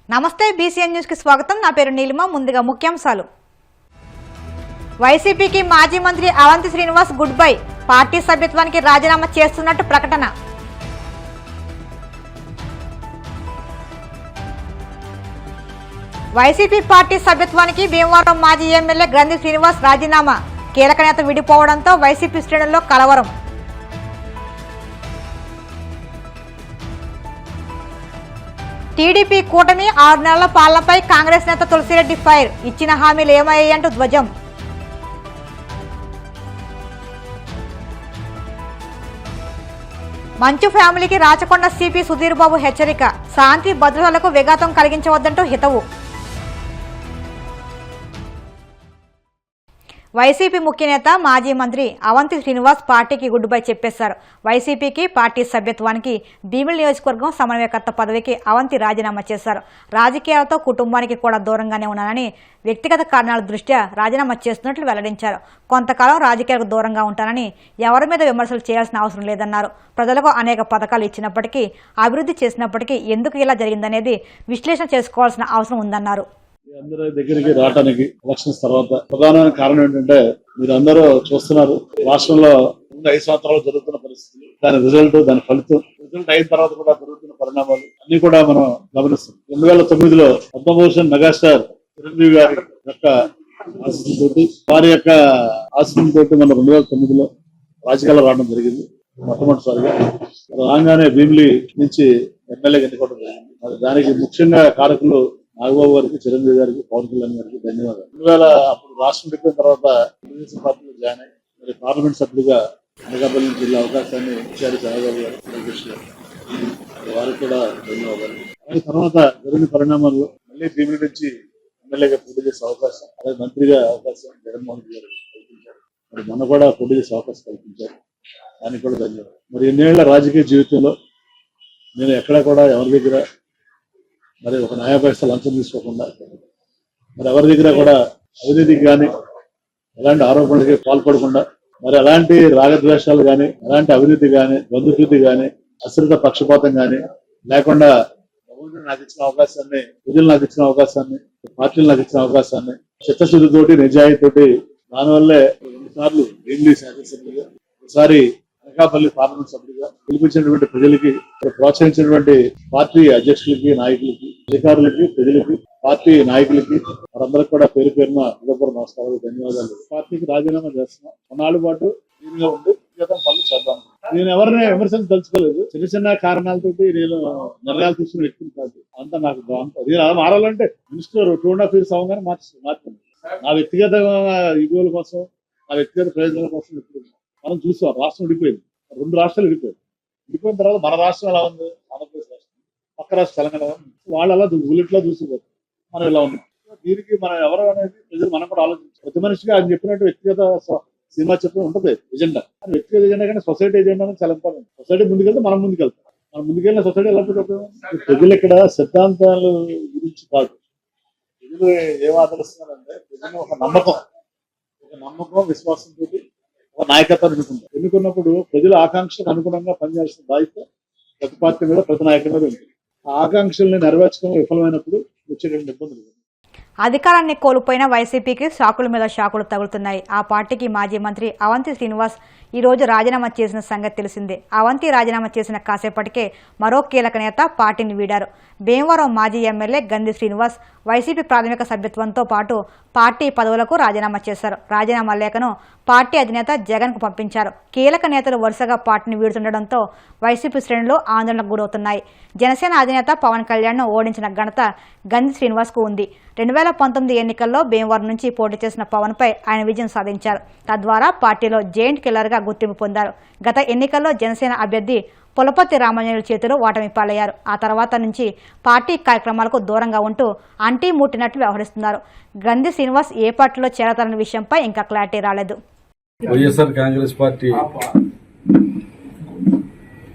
నమస్తే BCN news కి స్వాగతం. నా పేరు నీలిమ. ముందుగా ముఖ్యాంశాలు. వైసీపీకి మాజీ మంత్రి అవంతి శ్రీనివాస్ గుడ్ బై. పార్టీ సభ్యత్వానికి రాజీనామా చేస్తున్నట్టు ప్రకటన. వైసీపీ పార్టీ సభ్యత్వానికి భీమవరం మాజీ ఎమ్మెల్యే గ్రంథి శ్రీనివాస్ రాజీనామా. కీలక నేత విడిపోవడంతో వైసీపీ శ్రేణుల్లో కలవరం. టీడీపీ కూటమి 6 నెలల పాలనపై కాంగ్రెస్ నేత తులసిరెడ్డి ఫైర్. ఇచ్చిన హామీలు ఏమయ్యాయంటూ ధ్వజం. మంచు ఫ్యామిలీకి రాచకొండ సిపి సుధీర్ బాబు హెచ్చరిక. శాంతి భద్రతలకు విఘాతం కలిగించవద్దంటూ హితవు. వైసీపీ ముఖ్య నేత మాజీ మంత్రి అవంతి శ్రీనివాస్ పార్టీకి గుడ్ బై చెప్పేశారు. వైసీపీకి పార్టీ సభ్యత్వానికి భీమిలి నియోజకవర్గం సమన్వయకర్త పదవికి అవంతి రాజీనామా చేశారు. రాజకీయాలతో కుటుంబానికి కూడా దూరంగానే ఉన్నానని, వ్యక్తిగత కారణాల దృష్ట్యా రాజీనామా చేస్తున్నట్లు వెల్లడించారు. కొంతకాలం రాజకీయాలకు దూరంగా ఉంటానని, ఎవరి మీద విమర్శలు చేయాల్సిన అవసరం లేదన్నారు. ప్రజలకు అనేక పథకాలు ఇచ్చినప్పటికీ, అభివృద్ధి చేసినప్పటికీ ఎందుకు ఇలా జరిగిందనేది విశ్లేషణ చేసుకోవాల్సిన అవసరం ఉందన్నారు. అందరి దగ్గరికి రావడానికి ఎలక్షన్స్ తర్వాత ప్రధానమైన కారణం ఏంటంటే, మీరు అందరూ చూస్తున్నారు రాష్ట్రంలో 5 సంవత్సరాలు జరుగుతున్న పరిస్థితులు, దాని రిజల్ట్, దాని ఫలితం, రిజల్ట్ అయిన తర్వాత కూడా జరుగుతున్న పరిణామాలు అన్ని కూడా మనం గమనిస్తాం. 2009లో పద్మభూషణ్ మెగాస్టార్ చిరంజీవి గారి యొక్క ఆశీస్సులతోటి, వారి యొక్క ఆశీస్సులతోటి మన 2009లో రాజకీయాలు రావడం జరిగింది. మొట్టమొదటిసారిగా రాగానే భీమిలి నుంచి ఎమ్మెల్యేగా ఎన్నుకోవడం జరిగింది. దానికి ముఖ్యంగా కారకులు నాగబాబు గారికి, చిరంజీవి గారికి, పవన్ కళ్యాణ్ గారికి ధన్యవాదాలు. 2000 అప్పుడు రాష్ట్రం పెట్టిన తర్వాత తెలుగుదేశం పార్టీలో జాయిన్ అయ్యి మరి పార్లమెంట్ సభ్యులుగా అనకాపల్లి నుంచి వెళ్ళే అవకాశాన్ని ఇచ్చారు చంద్రబాబు గారు, లోకేష్ గారు. వారికి కూడా ధన్యవాదాలు. ఆ తర్వాత జరిగిన పరిణామాల్లో మళ్ళీ భీమిలి నుంచి ఎమ్మెల్యేగా పోటీ చేసే అవకాశం, అలాగే మంత్రిగా అవకాశం జగన్మోహన్ రెడ్డి గారు కల్పించారు. మరి మొన్న కూడా పోటీ చేసే అవకాశం కల్పించారు. దానికి కూడా ధన్యవాదాలు. మరి ఎన్నేళ్ల రాజకీయ జీవితంలో నేను ఎక్కడా కూడా ఎవరి దగ్గర మరి ఒక న్యాయ పైసలు లంచం తీసుకోకుండా, మరి ఎవరి దగ్గర కూడా అవినీతికి కానీ ఎలాంటి ఆరోపణలకి పాల్పడకుండా, మరి ఎలాంటి రాగద్వేషాలు కానీ, ఎలాంటి అవినీతి కానీ, బంధుప్రీతి కానీ, అశ్రిత పక్షపాతం కానీ లేకుండా ప్రభుత్వం నాకు ఇచ్చిన అవకాశాన్ని, ప్రజలు నాకు ఇచ్చిన అవకాశాన్ని, పార్టీలు నాకు ఇచ్చిన అవకాశాన్ని చిత్తశుద్ధితోటి, నిజాయితీతోటి, దానివల్లే 2 సార్లు భీమిలి శాసనసభ్యులుగా, ఒకసారి అనకాపల్లి పార్లమెంట్ సభ్యులుగా పిలిపించినటువంటి ప్రజలకి, ప్రోత్సహించినటువంటి పార్టీ అధ్యక్షులకి, నాయకులకి, అధికారులకి, ప్రజలకి, పార్టీ నాయకులకి, వారందరికీ కూడా పేరు పేరున హృదయపూర్వక నమస్కారాలు, ధన్యవాదాలు. పార్టీకి రాజీనామా చేస్తున్నాం. కొన్నాళ్ళ పాటు దీనిగా ఉండి వ్యక్తిగత పనులు చేద్దాం. నేను ఎవరిని విమర్శలు తలుచుకోలేదు. చిన్న చిన్న కారణాలతోటి నేను నిర్ణయాలు తీసుకున్న వ్యక్తిని కాదు. అంతా నాకు నేను అలా మారాలంటే మినిస్టర్ 2.5 years అవగానే మార్చాను. నా వ్యక్తిగత ఈగోల కోసం, నా వ్యక్తిగత ప్రయోజనాల కోసం ఎప్పుడు మనం చూసాం. రాష్ట్రం విడిపోయింది, 2 రాష్ట్రాలు విడిపోయింది. విడిపోయిన తర్వాత మన రాష్ట్రం ఎలా ఉంది, ఆంధ్రప్రదేశ్ రాష్ట్రం, పక్క రాష్ట్రం తెలంగాణ ఉంది. వాళ్ళు అలా బుల్లెట్లో చూసిపోతారు, మనం ఇలా ఉన్నాం. దీనికి మనం ఎవరు అనేది ప్రజలు మనం కూడా ఆలోచించాలి. ప్రతి మనిషిగా ఆయన చెప్పినట్టు వ్యక్తిగత సినిమా చెప్పిన ఉంటుంది ఎజెండా. వ్యక్తిగత ఎజెండా కానీ సొసైటీ ఎజెండా అనేది చాలా ఇంపార్టెంట్. సొసైటీ ముందుకెళ్తే మనం ముందుకెళ్తాం. మనం ముందుకెళ్ళిన సొసైటీ ఎలా పోతుంది? ప్రజలు ఇక్కడ సిద్ధాంతాల గురించి కాదు, ప్రజలు ఏం ఆదరిస్తున్నారంటే ప్రజలు ఒక నమ్మకం, విశ్వాసంతో ఒక నాయకత్వాన్ని ఎన్నుకున్నప్పుడు ప్రజల ఆకాంక్షలకు అనుగుణంగా పనిచేయాల్సిన బాధ్యత ప్రతి పార్టీ మీద, ప్రతి నాయకుడి మీద ఉంటుంది. ఆ ఆకాంక్షల్ని నెరవేర్చడం విఫలమైనప్పుడు వచ్చేటువంటి ఇబ్బందులు. అధికారాన్ని కోల్పోయిన వైసీపీకి షాకుల మీద షాకులు తగులుతున్నాయి. ఆ పార్టీకి మాజీ మంత్రి అవంతి శ్రీనివాస్ ఈ రోజు రాజీనామా చేసిన సంగతి తెలిసిందే. అవంతి రాజీనామా చేసిన కాసేపటికే మరో కీలక నేత పార్టీని వీడారు. భీమవరం మాజీ ఎమ్మెల్యే గంధి శ్రీనివాస్ వైసీపీ ప్రాథమిక సభ్యత్వంతో పాటు పార్టీ పదవులకు రాజీనామా చేశారు. రాజీనామా లేఖను పార్టీ అధినేత జగన్కు పంపించారు. కీలక నేతలు వరుసగా పార్టీని వీడుతుండటంతో వైసీపీ శ్రేణులు ఆందోళనకు గురవుతున్నాయి. జనసేన అధినేత పవన్ కళ్యాణ్ను ఓడించిన ఘనత గంధి శ్రీనివాస్కు ఉంది. 2019 ఎన్నికల్లో భీమవరం నుంచి పోటీ చేసిన పవన్పై ఆయన విజయం సాధించారు. తద్వారా పార్టీలో జైంట్ కిల్లర్గా గుర్తింపు పొందారు. గత ఎన్నికల్లో జనసేన అభ్యర్థి పులపర్తి రామాంజనేయులు చేతిలో ఓటమి పాలయ్యారు. ఆ తర్వాత నుంచి పార్టీ కార్యక్రమాలకు దూరంగా ఉంటూ అంటీ ముట్టినట్లు వ్యవహరిస్తున్నారు. గంధి శ్రీనివాస్ ఏ పార్టీలో చేరతారన్న విషయంపై ఇంకా క్లారిటీ రాలేదు. వైఎస్ఆర్ కాంగ్రెస్ పార్టీ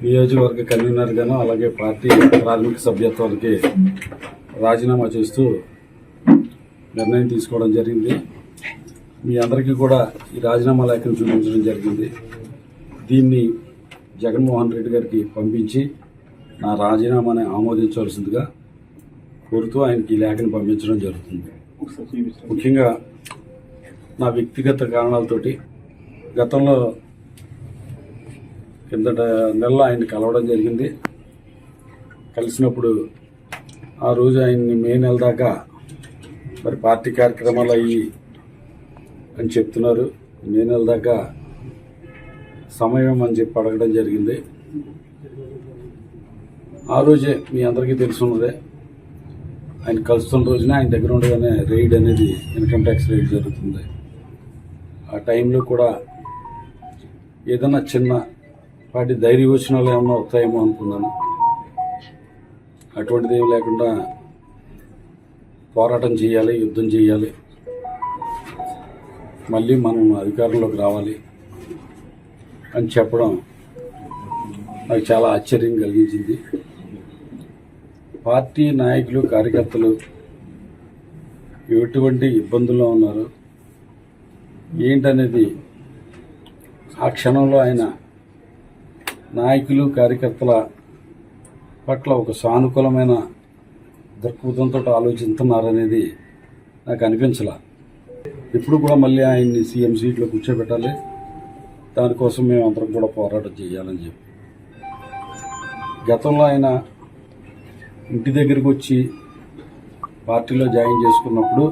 నియోజకవర్గ కన్వీనర్ గాను, అలాగే పార్టీ ప్రాథమిక సభ్యత్వానికి రాజీనామా చేస్తూ నిర్ణయం తీసుకోవడం జరిగింది. మీ అందరికీ కూడా ఈ రాజీనామా లేఖను చూపించడం జరిగింది. దీన్ని జగన్మోహన్ రెడ్డి గారికి పంపించి నా రాజీనామాని ఆమోదించవలసిందిగా కోరుతూ ఆయనకి ఈ లేఖను పంపించడం జరుగుతుంది. ముఖ్యంగా నా వ్యక్తిగత కారణాలతోటి గతంలో కిందట నెల ఆయన్ని కలవడం జరిగింది. కలిసినప్పుడు ఆ రోజు ఆయన్ని మే నెల దాకా మరి పార్టీ కార్యక్రమాలు అయ్యి అని చెప్తున్నారు. మే నెల దాకా సమయం అని చెప్పి అడగడం జరిగింది. ఆ రోజే మీ అందరికీ తెలుసున్నదే, ఆయన కలుస్తున్న రోజునే ఆయన దగ్గర ఉండగానే రైడ్ అనేది ఇన్కమ్ ట్యాక్స్ రైడ్ జరుగుతుంది. ఆ టైంలో కూడా ఏదైనా చిన్న వాటి ధైర్యవచనాలు ఏమన్నా వస్తాయేమో అనుకున్నాను. అటువంటిది ఏం లేకుండా పోరాటం చేయాలి, యుద్ధం చేయాలి, మళ్ళీ మనం అధికారంలోకి రావాలి అని చెప్పడం నాకు చాలా ఆశ్చర్యం కలిగించింది. పార్టీ నాయకులు, కార్యకర్తలు ఎటువంటి ఇబ్బందుల్లో ఉన్నారు ఏంటనేది ఆ క్షణంలో ఆయన నాయకులు, కార్యకర్తల పట్ల ఒక సానుకూలమైన దృక్పథంతో ఆలోచిస్తున్నారనేది నాకు అనిపించలా. ఇప్పుడు కూడా మళ్ళీ ఆయన్ని సీఎం సీట్లో కూర్చోబెట్టాలి, దానికోసం మేము అందరం కూడా పోరాటం చేయాలని చెప్పి గతంలో ఆయన ఇంటి దగ్గరికి వచ్చి పార్టీలో జాయిన్ చేసుకున్నప్పుడు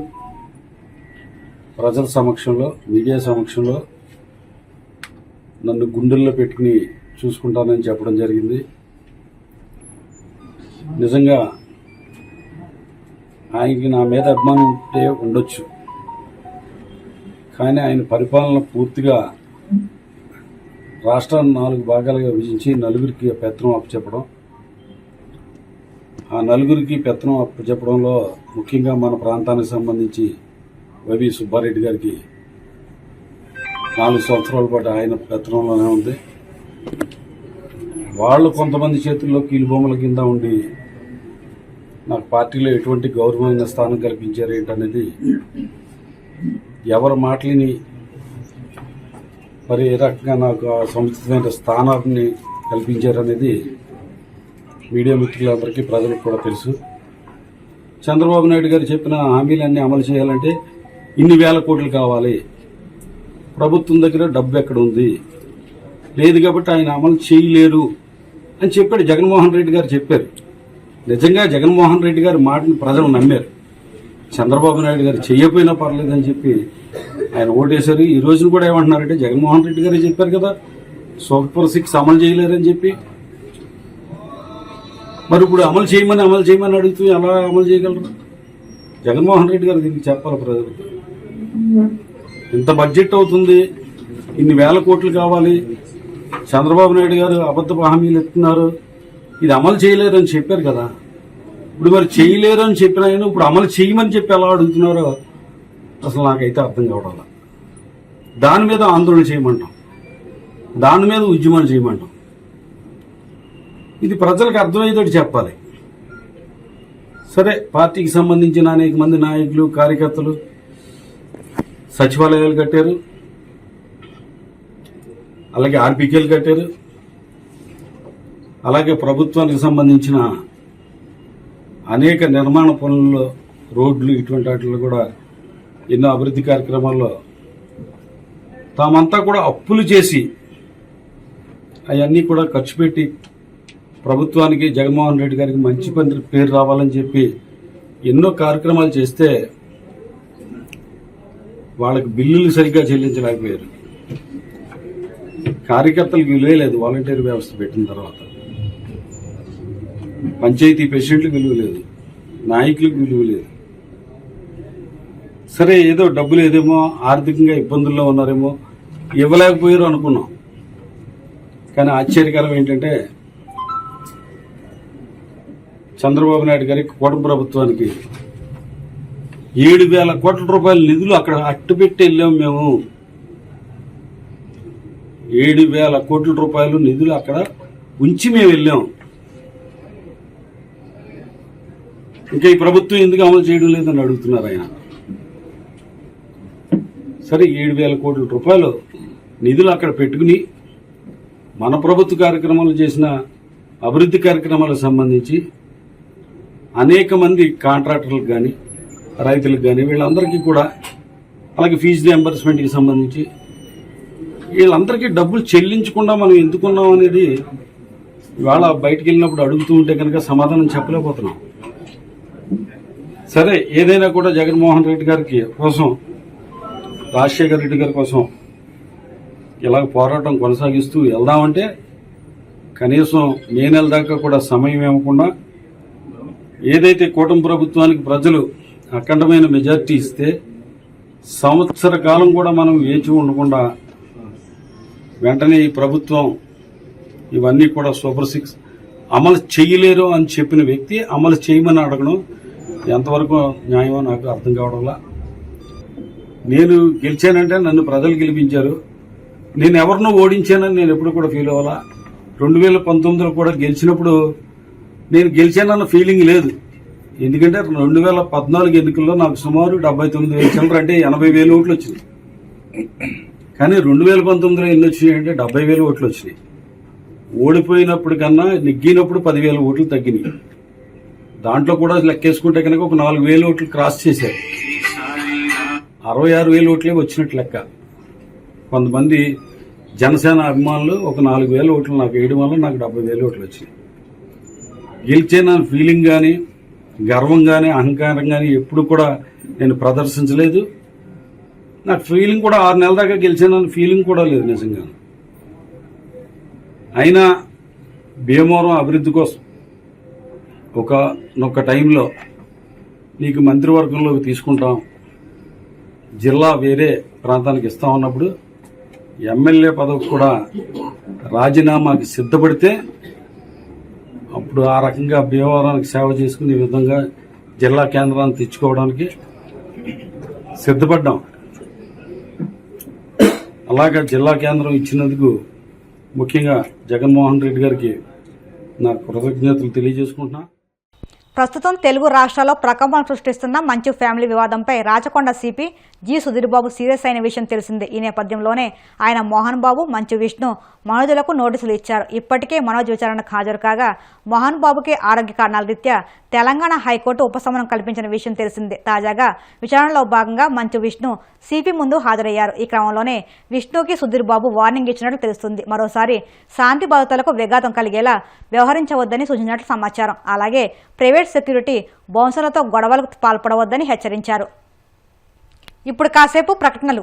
ప్రజల సమక్షంలో, మీడియా సమక్షంలో నన్ను గుండెల్లో పెట్టుకుని చూసుకుంటానని చెప్పడం జరిగింది. నిజంగా ఆయనకి నా మీద అభిమానం ఉంటే ఉండొచ్చు, కానీ ఆయన పరిపాలన పూర్తిగా రాష్ట్రాన్ని 4 భాగాలుగా విభజించి నలుగురికి పెత్తనం అప్పచెప్పడం, ఆ నలుగురికి పెత్తనం అప్పచెప్పడంలో ముఖ్యంగా మన ప్రాంతానికి సంబంధించి వైవి సుబ్బారెడ్డి గారికి 4 సంవత్సరాల పాటు ఆయన పెత్తనంలోనే ఉంది. వాళ్ళు కొంతమంది చేతుల్లో కీలుబొమ్మల కింద ఉండి నాకు పార్టీలో ఎటువంటి గౌరవమైన స్థానం కల్పించారు ఏంటనేది, ఎవరి మాటలని మరి ఏ రకంగా నాకు సముచితమైన స్థానాన్ని కల్పించారనేది మీడియా మిత్రులందరికీ, ప్రజలకు కూడా తెలుసు. చంద్రబాబు నాయుడు గారు చెప్పిన హామీలన్నీ అమలు చేయాలంటే ఇన్ని వేల కోట్లు కావాలి, ప్రభుత్వం దగ్గర డబ్బు ఎక్కడ ఉంది, లేదు కాబట్టి ఆయన అమలు చేయలేరు అని చెప్పాడు. జగన్మోహన్ రెడ్డి గారు చెప్పారు. నిజంగా జగన్మోహన్ రెడ్డి గారి మాటని ప్రజలు నమ్మారు. చంద్రబాబు నాయుడు గారు చెయ్యపోయినా పర్లేదని చెప్పి ఆయన ఓటేశారు. ఈ రోజున కూడా ఏమంటున్నారంటే జగన్మోహన్ రెడ్డి గారే చెప్పారు కదా సూపర్ 6 అమలు చేయలేరని చెప్పి. మరి ఇప్పుడు అమలు చేయమని అడుగుతూ ఎలా అమలు చేయగలరు? జగన్మోహన్ రెడ్డి గారు దీనికి చెప్పాలి ప్రజలకు. ఇంత బడ్జెట్ అవుతుంది, ఇన్ని వేల కోట్లు కావాలి, చంద్రబాబు నాయుడు గారు అబద్ధపు హామీలు ఇస్తున్నారు, ఇది అమలు చేయలేరు అని చెప్పారు కదా. ఇప్పుడు మరి చేయలేరు అని చెప్పిన ఆయన ఇప్పుడు అమలు చేయమని చెప్పి ఎలా అడుగుతున్నారో అసలు నాకైతే అర్థం కావడం. దాని మీద ఆందోళన చేయమంటాం, దాని మీద ఉద్యమాలు చేయమంటాం. ఇది ప్రజలకు అర్థమయ్యేటట్టు చెప్పాలి. సరే, పార్టీకి సంబంధించిన అనేక మంది నాయకులు, కార్యకర్తలు సచివాలయాలు కట్టారు, అలాగే ఆర్బీకేలు కట్టారు, అలాగే ప్రభుత్వానికి సంబంధించిన అనేక నిర్మాణ పనుల్లో, రోడ్లు, ఇటువంటి వాటిల్లో కూడా ఎన్నో అభివృద్ధి కార్యక్రమాల్లో తామంతా కూడా అప్పులు చేసి అవన్నీ కూడా ఖర్చు పెట్టి ప్రభుత్వానికి, జగన్మోహన్ రెడ్డి గారికి మంచి పేరు రావాలని చెప్పి ఎన్నో కార్యక్రమాలు చేస్తే వాళ్ళకి బిల్లులు సరిగ్గా చెల్లించలేకపోయారు. కార్యకర్తలకు విలువే లేదు వాలంటీర్ వ్యవస్థ పెట్టిన తర్వాత. పంచాయతీ ప్రెసిడెంట్లకు విలువ లేదు, నాయకులకు విలువ లేదు. సరే, ఏదో డబ్బు లేదేమో, ఆర్థికంగా ఇబ్బందుల్లో ఉన్నారేమో, ఇవ్వలేకపోయారు అనుకున్నాం. కానీ ఆశ్చర్యకరం ఏంటంటే చంద్రబాబు నాయుడు గారి కూటమి ప్రభుత్వానికి 7,000 కోట్ల రూపాయల నిధులు అక్కడ అట్టుపెట్టి వెళ్ళాం మేము. 7,000 కోట్ల రూపాయలు నిధులు అక్కడ ఉంచి మేము వెళ్ళాం. ఇంకా ఈ ప్రభుత్వం ఎందుకు అమలు చేయడం లేదని అడుగుతున్నారు ఆయన. సరే, 7,000 కోట్ల రూపాయలు నిధులు అక్కడ పెట్టుకుని మన ప్రభుత్వ కార్యక్రమాలు చేసిన అభివృద్ధి కార్యక్రమాలకు సంబంధించి అనేక మంది కాంట్రాక్టర్లకు కానీ రైతులకు కానీ వీళ్ళందరికీ కూడా, అలాగే ఫీజు రియంబర్స్మెంట్కి సంబంధించి వీళ్ళందరికీ డబ్బులు చెల్లించకుండా మనం ఎందుకున్నాం అనేది ఇవాళ బయటికి వెళ్ళినప్పుడు అడుగుతూ ఉంటే కనుక సమాధానం చెప్పలేకపోతున్నాం. సరే, ఏదైనా కూడా జగన్మోహన్ రెడ్డి గారికి కోసం, రాజశేఖర రెడ్డి గారి కోసం ఇలాగ పోరాటం కొనసాగిస్తూ వెళ్దామంటే కనీసం మే నెల దాకా కూడా సమయం ఇవ్వకుండా, ఏదైతే కూటమి ప్రభుత్వానికి ప్రజలు అఖండమైన మెజార్టీ ఇస్తే సంవత్సర కాలం కూడా మనం వేచి ఉండకుండా వెంటనే ఈ ప్రభుత్వం ఇవన్నీ కూడా సూపర్ 6 అమలు చేయలేరు అని చెప్పిన వ్యక్తి అమలు చేయమని అడగడం ఎంతవరకు న్యాయమో నాకు అర్థం కావడంలా. నేను గెలిచానంటే నన్ను ప్రజలు గెలిపించారు, నేను ఎవరినో ఓడించానని నేను ఎప్పుడు కూడా ఫీల్ అవ్వాలా. 2019లో కూడా గెలిచినప్పుడు నేను గెలిచానన్న ఫీలింగ్ లేదు. ఎందుకంటే 2014 ఎన్నికల్లో నాకు సుమారు 79,000 చిల్లర, అంటే 80,000 ఓట్లు వచ్చినాయి. కానీ 2019లో ఎన్ని వచ్చినాయి అంటే 70,000 ఓట్లు వచ్చినాయి. ఓడిపోయినప్పుడు కన్నా నెగ్గినప్పుడు 10,000 ఓట్లు తగ్గినాయి. దాంట్లో కూడా లెక్కేసుకుంటే కనుక ఒక 4,000 ఓట్లు క్రాస్ చేశారు. 66,000 ఓట్లే వచ్చినట్టు లెక్క. కొంతమంది జనసేన అభిమానులు ఒక 4,000 ఓట్లు నాకు వేయడం వల్ల నాకు 70,000 ఓట్లు వచ్చినాయి. గెలిచిన ఫీలింగ్ కానీ, గర్వం కానీ, అహంకారం కానీ ఎప్పుడు కూడా నేను ప్రదర్శించలేదు. నాకు ఫీలింగ్ కూడా 6 నెలల దాకా గెలిచానని ఫీలింగ్ కూడా లేదు నిజంగా. అయినా భీమవరం అభివృద్ధి కోసం ఒక టైంలో నీకు మంత్రివర్గంలోకి తీసుకుంటాం, జిల్లా వేరే ప్రాంతానికి ఇస్తామన్నప్పుడు ఎమ్మెల్యే పదవి కూడా రాజీనామాకి సిద్ధపడితే అప్పుడు ఆ రకంగా భీమవరానికి సేవ చేసుకునే విధంగా జిల్లా కేంద్రాన్ని తెచ్చుకోవడానికి సిద్ధపడ్డాం. అలాగా జిల్లా కేంద్రం ఇచ్చినందుకు ముఖ్యంగా జగన్మోహన్ రెడ్డి గారికి నా కృతజ్ఞతలు తెలియజేసుకుంటున్నా. ప్రస్తుతం తెలుగు రాష్ట్రాల్లో ప్రకంపన సృష్టిస్తున్న మంచు ఫ్యామిలీ వివాదంపై Rachakonda CP G Sudheer Babu serious అయిన విషయం తెలిసిందే. ఈ నేపథ్యంలోనే ఆయన మోహన్ బాబు, మంచు విష్ణు మనోజులకు నోటీసులు ఇచ్చారు. ఇప్పటికే మనోజ్ విచారణకు హాజరు కాగా మోహన్ బాబుకి ఆరోగ్య కారణాల రీత్యా తెలంగాణ హైకోర్టు ఉపశమనం కల్పించిన విషయం తెలిసిందే. తాజాగా విచారణలో భాగంగా మంచు విష్ణు సిపి ముందు హాజరయ్యారు. ఈ క్రమంలోనే విష్ణుకి సుధీర్ బాబు వార్నింగ్ ఇచ్చినట్లు తెలుస్తుంది. మరోసారి శాంతి భద్రతలకు విఘాతం కలిగేలా వ్యవహరించవద్దని సూచించినట్లు సమాచారం. అలాగే ప్రైవేట్ సెక్యూరిటీ బౌన్సర్లతో గొడవలకు పాల్పడవద్దని హెచ్చరించారు. ఇప్పుడు కాసేపు ప్రకటనలు.